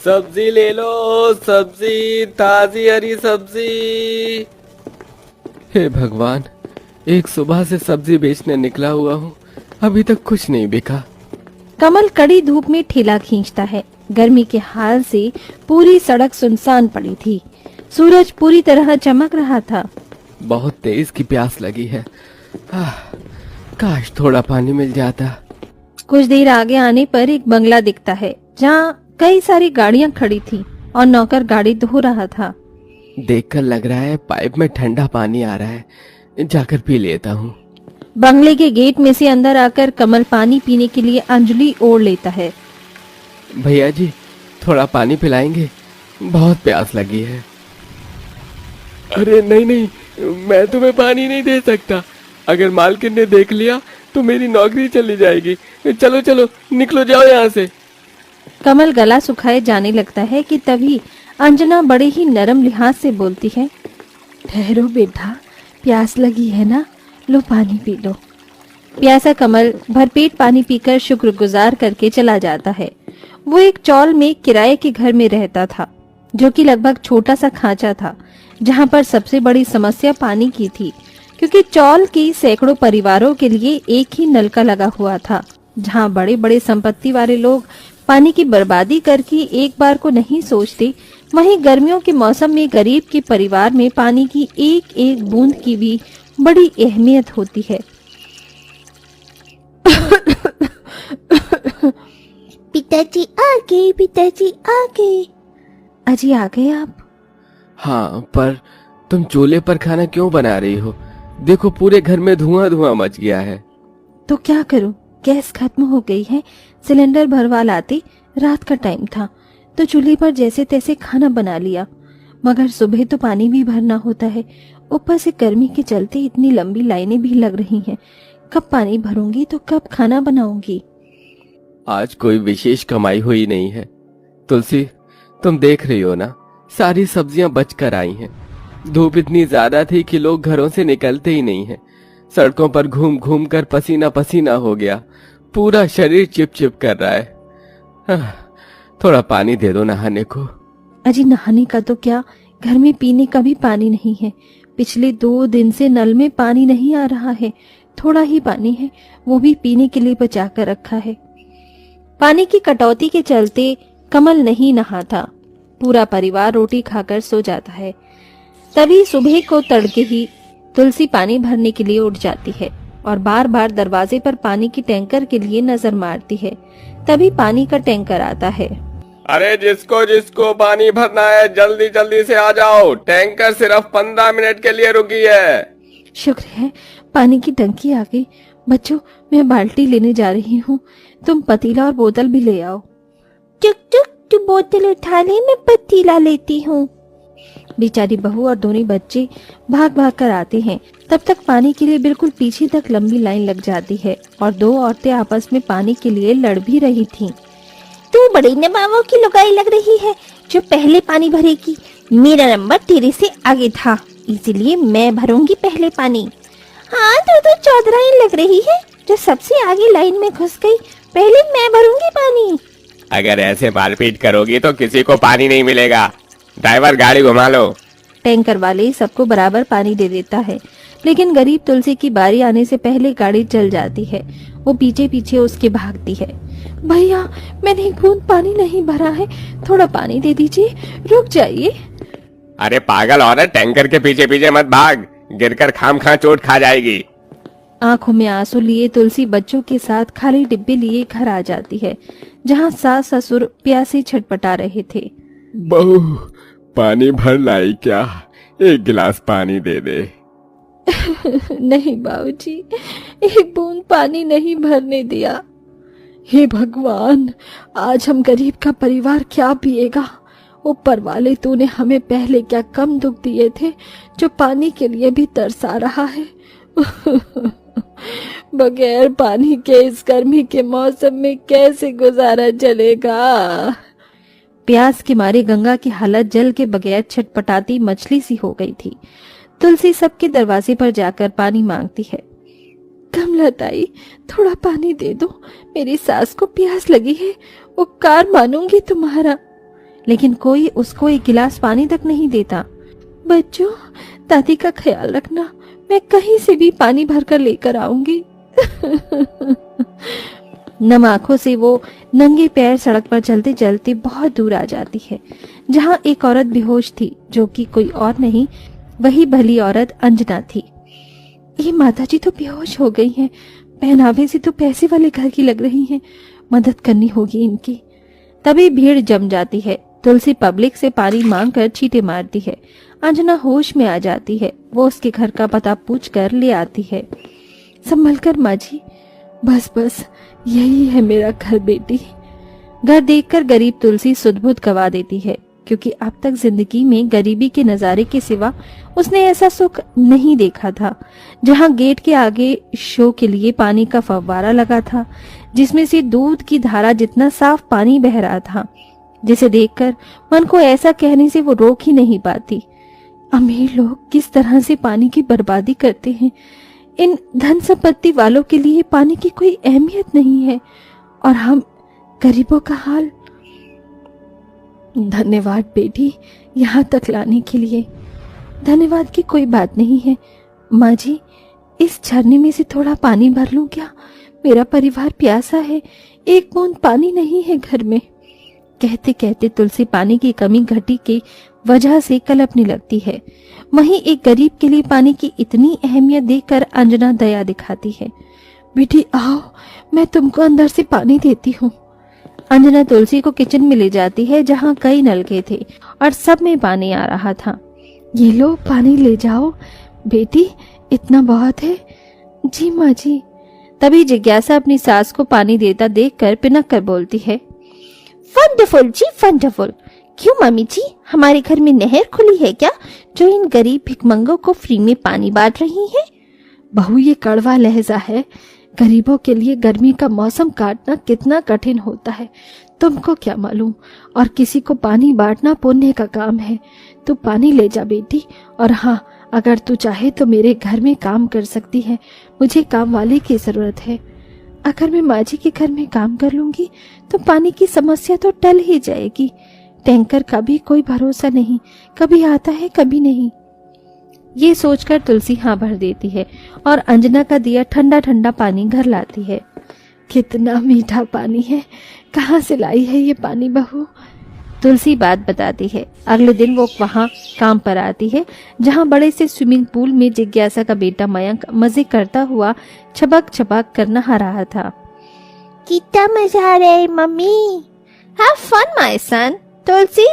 सब्जी ले लो, सब्जी, ताजी हरी सब्जी। हे भगवान, एक सुबह से सब्जी बेचने निकला हुआ हूँ, अभी तक कुछ नहीं बिका। कमल कड़ी धूप में ठेला खींचता है। गर्मी के हाल से पूरी सड़क सुनसान पड़ी थी। सूरज पूरी तरह चमक रहा था। बहुत तेज की प्यास लगी है। काश थोड़ा पानी मिल जाता। कुछ देर आगे आने पर एक बंगला दिखता है जहाँ कई सारी गाड़ियाँ खड़ी थी और नौकर गाड़ी धो रहा था। देखकर लग रहा है पाइप में ठंडा पानी आ रहा है, जाकर पी लेता हूँ। बंगले के गेट में से अंदर आकर कमल पानी पीने के लिए अंजलि ओढ़ लेता है। भैया जी, थोड़ा पानी पिलाएंगे, बहुत प्यास लगी है। अरे नहीं नहीं, मैं तुम्हें पानी नहीं दे सकता। अगर मालकिन ने देख लिया तो मेरी नौकरी चली जाएगी। चलो चलो, निकलो जाओ यहाँ से। कमल गला सुखाए जाने लगता है कि तभी अंजना बड़े ही नरम लिहाज से बोलती है, ठहरो बेटा, प्यास लगी है ना, लो पानी पी लो। प्यासा कमल भरपेट पानी पीकर शुक्रगुजार करके चला जाता है। वो एक चौल में किराए के घर में रहता था, जो कि लगभग छोटा सा खांचा था, जहाँ पर सबसे बड़ी समस्या पानी की थी, क्योंकि चौल की सैकड़ों परिवारों के लिए एक ही नलका लगा हुआ था। जहाँ बड़े बड़े संपत्ति वाले लोग पानी की बर्बादी करके एक बार को नहीं सोचते, वहीं गर्मियों के मौसम में गरीब के परिवार में पानी की एक एक बूंद की भी बड़ी अहमियत होती है। पिताजी आ गए, पिताजी आ गए। अजी आ गए आप? हाँ, पर तुम चूल्हे पर खाना क्यों बना रही हो? देखो पूरे घर में धुआं धुआं मच गया है। तो क्या करूं, गैस खत्म हो गई है। सिलेंडर भरवा लाते, रात का टाइम था तो चूल्हे पर जैसे तैसे खाना बना लिया, मगर सुबह तो पानी भी भरना होता है। ऊपर से गर्मी के चलते इतनी लंबी लाइनें भी लग रही हैं। कब पानी भरूंगी तो कब खाना बनाऊंगी। आज कोई विशेष कमाई हुई नहीं है। तुलसी, तुम देख रही हो ना, सारी सब्जियां बच कर आई हैं। धूप इतनी ज्यादा थी कि लोग घरों से निकलते ही नहीं हैं। सड़कों पर घूम घूम कर पसीना पसीना हो गया, पूरा शरीर चिप चिप कर रहा है। थोड़ा पानी दे दो नहाने को। अजी नहाने का तो क्या, घर में पीने का भी पानी नहीं है। पिछले 2 दिन से नल में पानी नहीं आ रहा है। थोड़ा ही पानी है, वो भी पीने के लिए बचा कर रखा है। पानी की कटौती के चलते कमल नहीं नहाता। पूरा परिवार रोटी खाकर सो जाता है। तभी सुबह को तड़के ही तुलसी पानी भरने के लिए उठ जाती है और बार बार दरवाजे पर पानी की टैंकर के लिए नजर मारती है। तभी पानी का टैंकर आता है। अरे जिसको जिसको पानी भरना है जल्दी जल्दी से आ जाओ, टैंकर सिर्फ 15 मिनट के लिए रुकी है। शुक्र है पानी की टंकी आ गई। बच्चों, मैं बाल्टी लेने जा रही हूँ, तुम पतीला और बोतल भी ले आओ। चुक चुक, तू बोतल उठा ले, मैं पतीला लेती हूँ। बेचारी बहू और दोनों बच्चे भाग भाग कर आते हैं। तब तक पानी के लिए बिल्कुल पीछे तक लंबी लाइन लग जाती है और 2 औरतें आपस में पानी के लिए लड़ भी रही थीं। तू बड़ी नवाबों की लुगाई लग रही है जो पहले पानी भरेगी। मेरा नंबर तेरे से आगे था, इसीलिए मैं भरूंगी पहले पानी। हाँ, तो चौधराइन लग रही है जो सबसे आगे लाइन में घुस गई। पहले मैं भरूंगी पानी। अगर ऐसे मारपीट करोगी तो किसी को पानी नहीं मिलेगा। ड्राइवर, गाड़ी घुमा लो। टैंकर वाले सबको बराबर पानी दे देता है, लेकिन गरीब तुलसी की बारी आने से पहले गाड़ी चल जाती है। वो पीछे पीछे उसके भागती है। भैया, मैंने एक बूंद पानी नहीं भरा है, थोड़ा पानी दे दीजिए, रुक जाइए। अरे पागल औरत, टैंकर के पीछे पीछे मत भाग, गिरकर खामखा चोट खा जाएगी। आंखों में आंसू लिए तुलसी बच्चों के साथ खाली डिब्बे लिए घर आ जाती है, जहाँ सास ससुर प्यासे छटपटा रहे थे। बहू, पानी भर लाई क्या? एक गिलास पानी दे दे। नहीं बाबूजी, एक बूंद पानी नहीं भरने दिया। हे भगवान, आज हम गरीब का परिवार क्या पिएगा। ऊपर वाले, तूने हमें पहले क्या कम दुख दिए थे जो पानी के लिए भी तरसा रहा है। बगैर पानी के इस गर्मी के मौसम में कैसे गुजारा चलेगा। प्यास के मारे गंगा की हालत जल के बगैर छटपटाती मछली सी हो गई थी। तुलसी सबके दरवाजे पर जाकर पानी मांगती है। कमला ताई, थोड़ा पानी दे दो, मेरी सास को प्यास लगी है, उपकार मानूंगी तुम्हारा। लेकिन कोई उसको एक गिलास पानी तक नहीं देता। बच्चों, दादी का ख्याल रखना, मैं कहीं से भी पानी भरकर लेकर आऊंगी। नम आंखों से वो नंगे पैर सड़क पर चलते चलते बहुत दूर आ जाती है, जहाँ एक औरत बेहोश थी, जो कि कोई और नहीं, वही भली औरत अंजना थी। ये माताजी तो बेहोश हो गई हैं, पहनावे से तो पैसे वाले घर की लग रही हैं, मदद करनी होगी इनकी। तभी भीड़ जम जाती है। तुलसी पब्लिक से पानी मांगकर छींटे मारती है। अंजना होश में आ जाती है। वो उसके घर का पता पूछकर ले आती है। संभल कर माँ जी, बस बस यही है मेरा घर बेटी। घर देखकर गरीब तुलसी सुध-बुध गवा देती है, क्योंकि अब तक जिंदगी में गरीबी के नजारे के सिवा उसने ऐसा सुख नहीं देखा था, जहां गेट के आगे शो के लिए पानी का फव्वारा लगा था, जिसमें से दूध की धारा जितना साफ पानी बह रहा था, जिसे देखकर मन को ऐसा कहने से वो रोक ही नहीं पाती। अमीर लोग किस तरह से पानी की बर्बादी करते हैं। इन धन संपत्ति वालों के लिए पानी की कोई अहमियत नहीं है, और हम गरीबों का हाल। धन्यवाद बेटी, यहाँ तक लाने के लिए। धन्यवाद की कोई बात नहीं है माँ जी, इस झरने में से थोड़ा पानी भर लूं क्या? मेरा परिवार प्यासा है, एक बूंद पानी नहीं है घर में। कहते कहते तुलसी पानी की कमी घटी की वजह से कलपने लगती है। वहीं एक गरीब के लिए पानी की इतनी अहमियत देखकर अंजना दया दिखाती है। बेटी आओ, मैं तुमको अंदर से पानी देती हूँ। अंजना तुलसी को किचन में ले जाती है, जहाँ कई नलके थे और सब में पानी आ रहा था। ये लो पानी ले जाओ बेटी, इतना बहुत है। जी माँ जी। तभी जिज्ञासा अपनी सास को पानी देता देखकर पिनक कर बोलती है, वंडरफुल जी वंडरफुल। क्यों मम्मी जी, हमारे घर में नहर खुली है क्या, जो इन गरीब भिखमंगों को फ्री में पानी बांट रही है? बहू, ये कड़वा लहजा है। गरीबों के लिए गर्मी का मौसम काटना कितना कठिन होता है, तुमको क्या मालूम। और किसी को पानी बांटना पुण्य का काम है। तू पानी ले जा बेटी, और हाँ, अगर तू चाहे तो मेरे घर में काम कर सकती है। मुझे काम वाले की जरूरत है। अगर मैं माँ जी के घर में काम कर लूंगी तो पानी की समस्या तो टल ही जाएगी। टैंकर का भी कोई भरोसा नहीं, कभी आता है कभी नहीं। ये सोचकर तुलसी हाँ भर देती है और अंजना का दिया ठंडा ठंडा पानी घर लाती है। कितना मीठा पानी है, कहाँ से लाई है ये पानी बहू? तुलसी बात बताती है। अगले दिन वो वहाँ काम पर आती है, जहाँ बड़े से स्विमिंग पूल में जिज्ञासा का बेटा मयंक मजे करता हुआ छपक छपक कर नहा रहा था। कितना मजा आ रहा है मम्मी। Have fun my son. Tulsi,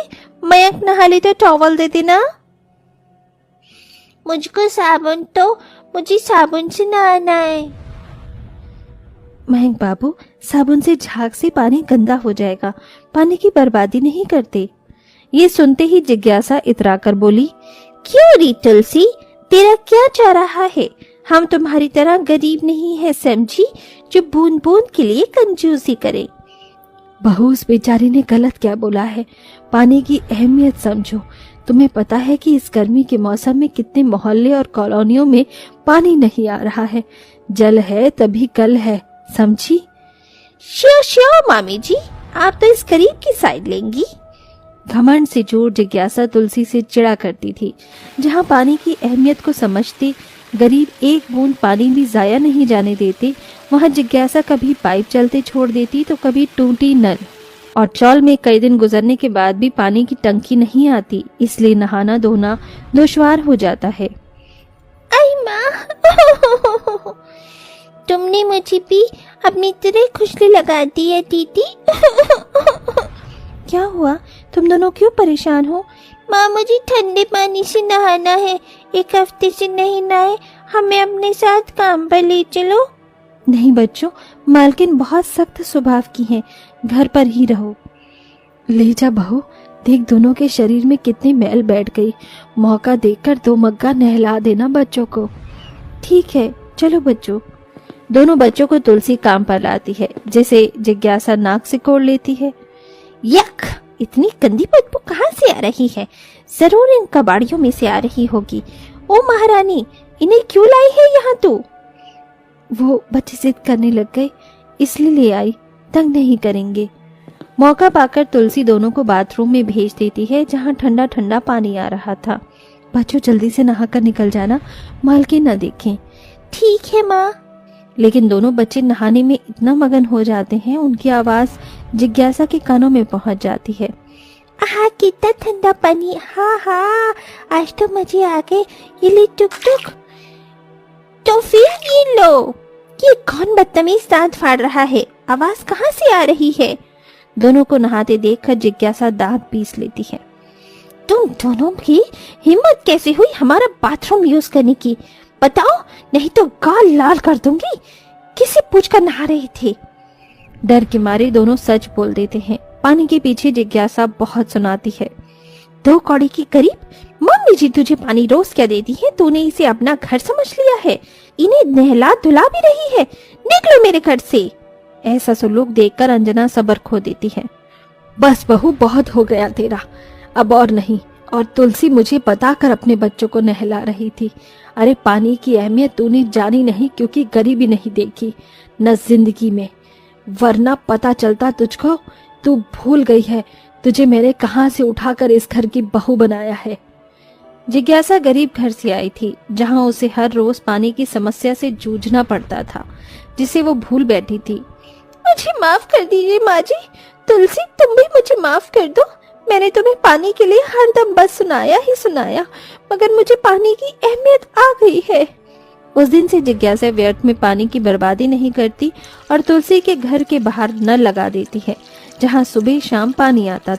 Mayank नहा ले तो टॉवल दे देना। मुझे साबुन से नहाना है। मयंक बाबू, साबुन से झाग से पानी गंदा हो जाएगा, पानी की बर्बादी नहीं करते। ये सुनते ही जिज्ञासा इतराकर बोली, क्यों री तुलसी, तेरा क्या चाह रहा है? हम तुम्हारी तरह गरीब नहीं है समझी, जो बूंद बूंद के लिए कंजूसी करे। बहू, उस बेचारी ने गलत क्या बोला है? पानी की अहमियत समझो। तुम्हें पता है कि इस गर्मी के मौसम में कितने मोहल्ले और कॉलोनियों में पानी नहीं आ रहा है। जल है तभी कल है, समझी? श्योर मामी जी, आप तो इस गरीब की साइड लेंगी। घमंड से जोर जिज्ञासा तुलसी से चिढ़ा करती थी। जहाँ पानी की अहमियत को समझते गरीब एक बूंद पानी भी जाया नहीं जाने देते, वहाँ जिज्ञासा कभी पाइप चलते छोड़ देती तो कभी टूटी नल। और चौल में कई दिन गुजरने के बाद भी पानी की टंकी नहीं आती, इसलिए नहाना धोना दुश्वार हो जाता है। आई माँ, तुमने मुझे भी अपनी तरह खुशली लगा दी है दीदी। क्या हुआ, तुम दोनों क्यों परेशान हो? माँ, मुझे ठंडे पानी से नहाना है, एक हफ्ते से नहीं नहाए, हमें अपने साथ काम पर ले चलो। नहीं बच्चों, मालकिन बहुत सख्त स्वभाव की हैं, घर पर ही रहो। ले जा बहू, देख दोनों के शरीर में कितनी मैल बैठ गई। मौका देखकर 2 मग्गा नहला देना बच्चों को। ठीक है, चलो बच्चों। दोनों बच्चों को तुलसी काम पर लाती है, जिसे जिज्ञासा नाक से कोड़ लेती है। यक, इतनी गंदी बदबू कहाँ से आ रही है? जरूर इन कबाड़ियों में से आ रही होगी। ओ महारानी, इन्हें क्यों लाई है यहाँ तू? वो बच्चे जिद करने लग गए, इसलिए ले आई, तंग नहीं करेंगे। मौका पाकर तुलसी दोनों को बाथरूम में भेज देती है, जहाँ ठंडा ठंडा पानी आ रहा था। बच्चों जल्दी से नहाकर निकल जाना, मालकिन न देखें। ठीक है माँ। लेकिन दोनों बच्चे नहाने में इतना मगन हो जाते हैं, उनकी आवाज जिज्ञासा के कानों में पहुंच जाती है। आहा कितना ठंडा पानी, हाँ हाँ आज तो मजे आ गए। ये ले टुक टुक। तो फिर ये लो। ये कौन बदतमीज दांत फाड़ रहा है? आवाज कहाँ से आ रही है? दोनों को नहाते देखकर जिज्ञासा दांत पीस लेती है। तुम दोनों की हिम्मत कैसे हुई हमारा बाथरूम यूज करने की? बताओ, नहीं तो गाल लाल कर दूंगी। किसे पूछकर नहा रहे थे? डर के मारे दोनों सच बोल देते हैं। पानी के पीछे जिज्ञासा बहुत सुनाती है। 2 कौड़ी के करीब। मम्मी जी तुझे पानी रोज क्या देती है? तूने इसे अपना घर समझ लिया है। इन्हें नहला धुला भी रही है। निकलो मेरे घर से। ऐसा सुलूक देखकर अंजना सब्र खो देती है। बस बहू, बहुत हो गया तेरा, अब और नहीं। और तुलसी मुझे बताकर अपने बच्चों को नहला रही थी। अरे पानी की अहमियत तूने जानी नहीं, क्योंकि गरीबी नहीं देखी न जिंदगी में, वरना पता चलता तुझको। तू भूल गई है तुझे मैंने कहां से उठाकर इस घर की बहू बनाया है। जिज्ञासा गरीब घर से आई थी, जहां उसे हर रोज पानी की समस्या से जूझना पड़ता था, जिसे वो भूल बैठी थी। मुझे माफ कर दीजिए माँ जी। तुलसी तुम भी मुझे माफ कर दो। मैंने तुम्हें पानी के लिए हरदम बस सुनाया ही सुनाया, मगर मुझे पानी की अहमियत आ गई है। उस दिन से जिज्ञासा व्यर्थ में पानी की बर्बादी नहीं करती और तुलसी के घर के बाहर नल लगा देती है, जहाँ सुबह शाम पानी आता